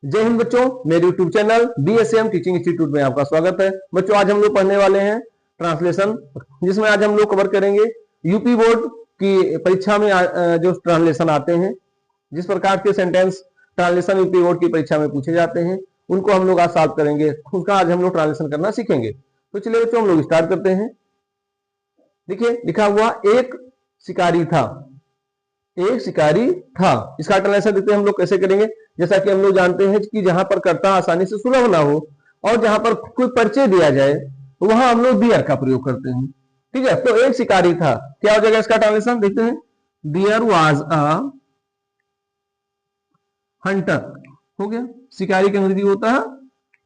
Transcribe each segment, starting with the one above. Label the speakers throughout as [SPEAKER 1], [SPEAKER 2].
[SPEAKER 1] जय हिंद बच्चों, मेरे YouTube channel BSM teaching institute में आपका स्वागत है। बच्चों, आज हम लोग पढ़ने वाले हैं ट्रांसलेशन, जिसमें आज हम लोग कवर करेंगे यूपी बोर्ड की परीक्षा में जो ट्रांसलेशन आते हैं, जिस प्रकार के सेंटेंस ट्रांसलेशन यूपी बोर्ड की परीक्षा में पूछे जाते हैं, उनको हम लोग आज सॉल्व करेंगे। उसका आज हम लोग ट्रांसलेशन करना सीखेंगे। तो चलिए बच्चों, हम लोग स्टार्ट करते हैं। देखिए, लिखा हुआ एक शिकारी था। एक शिकारी था, इसका ट्रांसलेशन देखते हैं हम लोग कैसे करेंगे। जैसा कि हम लोग जानते हैं कि जहां पर कर्ता आसानी से सुलभ ना हो और जहां पर कोई परिचय दिया जाए, तो वहां हम लोग दियर का प्रयोग करते हैं। ठीक है, तो एक शिकारी था, क्या हो जाएगा इसका ट्रांसलेशन, देखते हैं। दियर वाज अ हंटर, हो गया। शिकारी के अंग्रेजी होता है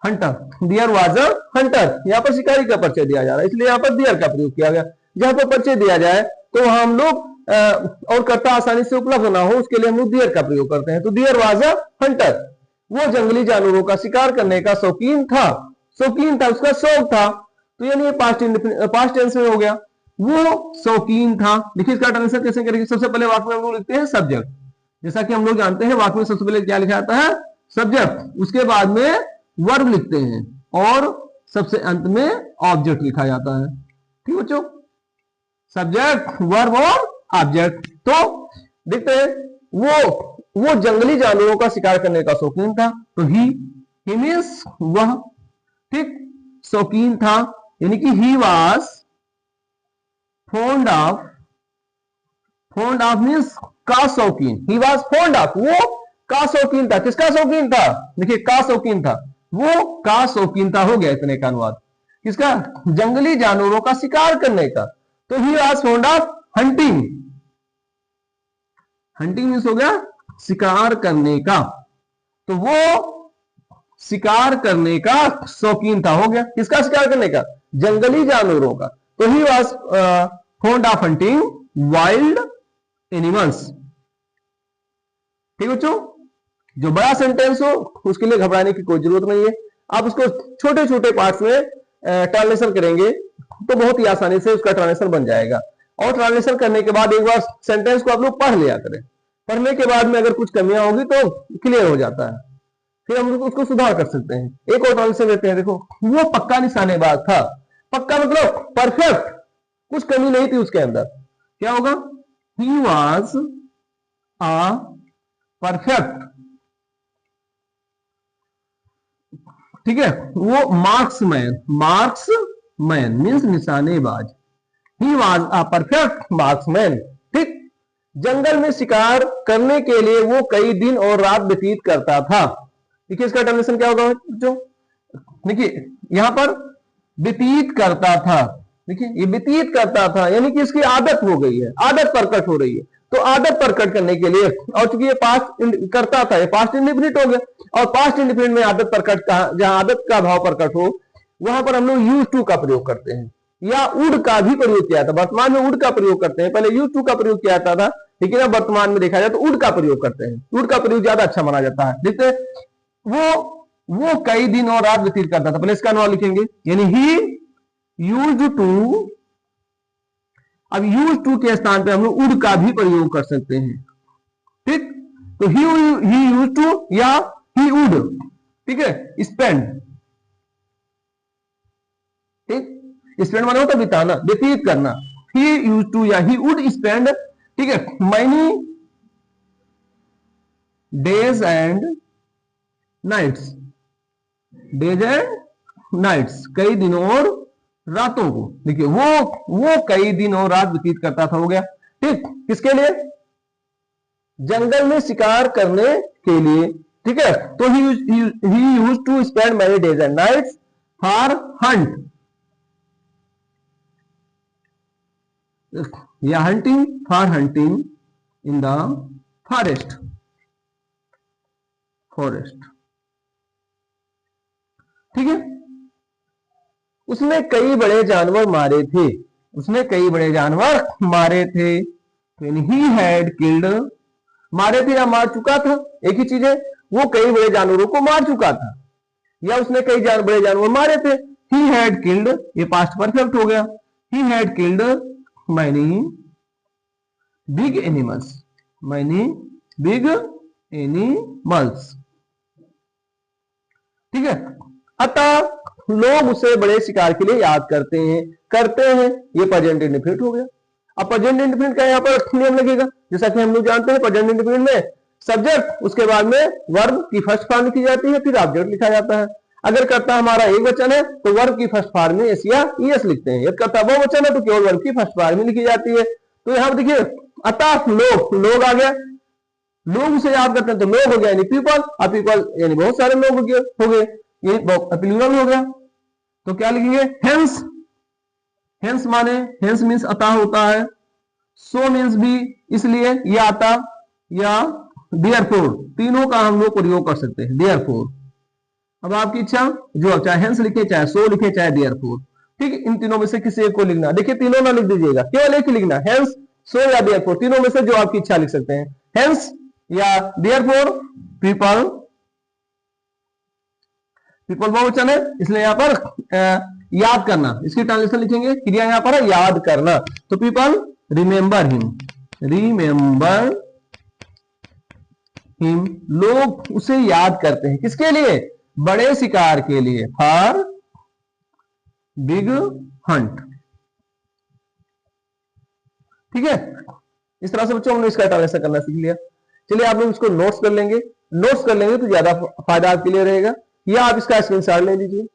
[SPEAKER 1] hunter. There was a hunter, यहाँ पर शिकारी का परिचय दिया जा रहा है, इसलिए यहाँ पर दियर का प्रयोग किया गया। जहां पर परिचय दिया जाए तो वहां हम लोग और कर्ता आसानी से उपलब्ध ना हो, उसके लिए हम लोग दियर का प्रयोग करते हैं। तो दियर वाज अ हंटर, वो जंगली जानवरों का शिकार करने का शौकीन था। शौकीन था, उसका शौक था, तो यानी ये पास्ट टेंस में हो गया। वो शौकीन था। देखिए इसका ट्रांसलेशन कैसे करेंगे। सबसे पहले वाक्य में हम लोग लिखते हैं सब्जेक्ट। जैसा कि हम लोग जानते हैं वाक्य में सबसे पहले क्या लिखा जाता है, सब्जेक्ट। उसके बाद में वर्ब लिखते हैं और सबसे अंत में ऑब्जेक्ट लिखा जाता है। ठीक बच्चों, सब्जेक्ट, वर्ब और ऑब्जेक्ट। तो देखते हैं, वो जंगली जानवरों का शिकार करने का शौकीन था। तो ही मीन्स वह, ठीक, शौकीन था, यानी कि he was fond of means का शौकीन। ही वाज फॉन्ड ऑफ, वो का शौकीन था। किसका शौकीन था, देखिए का शौकीन था, वो का शौकीन था, हो गया इतने का अनुवाद। किसका, जंगली जानवरों का शिकार करने का। तो he was fond of hunting. Hunting means हो गया शिकार करने का। तो वो शिकार करने का शौकीन था, हो गया। किसका शिकार करने का, जंगली जानवरों का। तो he was fond of hunting wild animals. ठीक बच्चों, जो बड़ा सेंटेंस हो उसके लिए घबराने की कोई जरूरत नहीं है। आप उसको छोटे छोटे पार्ट्स में ट्रांसलेशन करेंगे तो बहुत ही आसानी से उसका ट्रांसलेशन बन जाएगा। और ट्रांसलेशन करने के बाद एक बार सेंटेंस को आप लोग पढ़ लिया करें। पढ़ने के बाद में अगर कुछ कमियां होगी तो क्लियर हो जाता है, फिर हम उसको सुधार कर सकते हैं। एक और ट्रांसलेशन लेते हैं। देखो, वो पक्का निशानेबाज था। पक्का मतलब परफेक्ट, कुछ कमी नहीं थी उसके अंदर। क्या होगा, ही वॉज अ परफेक्ट, ठीक है। वो मार्क्समैन मीन्स निशानेबाज। He was a perfect marksman, ठीक। जंगल में शिकार करने के लिए वो कई दिन और रात व्यतीत करता था। देखिए इसका ट्रांसलेशन क्या होगा बच्चों, देखिए यहां पर व्यतीत करता था। देखिए ये व्यतीत करता था यानी कि इसकी आदत हो गई है, आदत प्रकट हो रही है। तो आदत प्रकट करने के लिए, और चूंकि ये पास्ट करता था, ये पास्ट इंडिफिनिट हो गया। और पास्ट इंडिफिनिट में आदत प्रकट का, जहां आदत का भाव प्रकट हो, वहां पर हम लोग यूज टू का प्रयोग करते हैं, या उड का भी प्रयोग किया था। वर्तमान में उड का प्रयोग करते हैं, पहले यूज टू का प्रयोग किया जाता था, लेकिन अब वर्तमान में देखा जाए तो उड का प्रयोग करते हैं। उड का प्रयोग ज्यादा अच्छा माना जाता है। देखते वो कई दिन और रात व्यतीत करता था। पहले इसका अनुवाद लिखेंगे, यानी ही यूज टू। अब यूज टू के स्थान पे हम लोग उड का भी प्रयोग कर सकते हैं, ठीक। तो ही यूज टू या ही वुड, ठीक है, स्पेंड, ठीक। स्पेंड माना होता बिताना, व्यतीत करना। ही यूज टू या ही वुड स्पेंड, ठीक है, many days and nights, days and nights, कई दिनों और रातों को। देखिए वो कई दिन और रात व्यतीत करता था, हो गया, ठीक। किसके लिए, जंगल में शिकार करने के लिए, ठीक है। तो he use to spend many days and nights for hunt, या hunting, for hunting in the forest, ठीक है। उसने कई बड़े जानवर मारे थे, उसने कई बड़े जानवर मारे थे। ही हैड किल्ड, मारे थे या मार चुका था, एक ही चीज है। वो कई बड़े जानवरों को मार चुका था, या उसने कई बड़े जानवर मारे थे। ही हैड किल्ड, ये पास्ट परफेक्ट हो गया। He had killed many big animals, many big animals, ठीक है। अतः लोग उसे बड़े शिकार के लिए याद करते हैं। ये प्रेजेंट इंडेफिनिट हो गया। अब प्रेजेंट इंडेफिनिट का यहाँ पर नियम लगेगा, जैसा कि हम लोग जानते हैं प्रेजेंट इंडेफिनिट में सब्जेक्ट, उसके बाद में वर्ब की फर्स्ट फॉर्म लिखी जाती है, फिर ऑब्जेक्ट लिखा जाता है। अगर कर्ता हमारा एक वचन है तो वर्ब की फर्स्ट फॉर्म में एस या ईएस लिखते हैं। यदि कर्ता बहुवचन है तो केवल वर्ब की फर्स्ट फॉर्म में लिखी जाती है। तो यहाँ पर देखिए, अतः लोग आ गया, लोग उसे याद करते हैं तो लोग हो गया यानी पीपल, और पीपल यानी बहुत सारे लोग हो गए, ये प्लूरल हो गया। तो क्या लिखेंगे, हेंस। हेंस माने, हेंस मीन्स अतः होता है, सो मीन्स भी इसलिए, या अतः, या देयरफॉर, तीनों का हम लोग प्रयोग कर सकते हैं। देयरफॉर, अब आपकी इच्छा, जो चाहे हेंस लिखे, चाहे सो लिखे, चाहे देयरफॉर, ठीक है। इन तीनों में से किसी एक को लिखना। देखिए तीनों ना लिख दीजिएगा, केवल एक ही लिखना, हेंस, सो या देयरफॉर, तीनों में से जो आपकी इच्छा लिख सकते हैं। हेंस या देयरफॉर, पीपल, पीपल बहुवचन है इसलिए यहां पर याद करना, इसकी ट्रांसलेशन लिखेंगे, क्रिया यहां पर है याद करना। तो पीपल रिमेंबर हिम, लोग उसे याद करते हैं, किसके लिए, बड़े शिकार के लिए, फॉर बिग हंट। ठीक है, इस तरह से बच्चों हमने इसका ट्रांसलेशन करना सीख लिया। चलिए आप लोग इसको नोट्स कर लेंगे तो ज्यादा फायदा आपके लिए रहेगा, या आप इसका स्क्रीनशॉट ले लीजिए।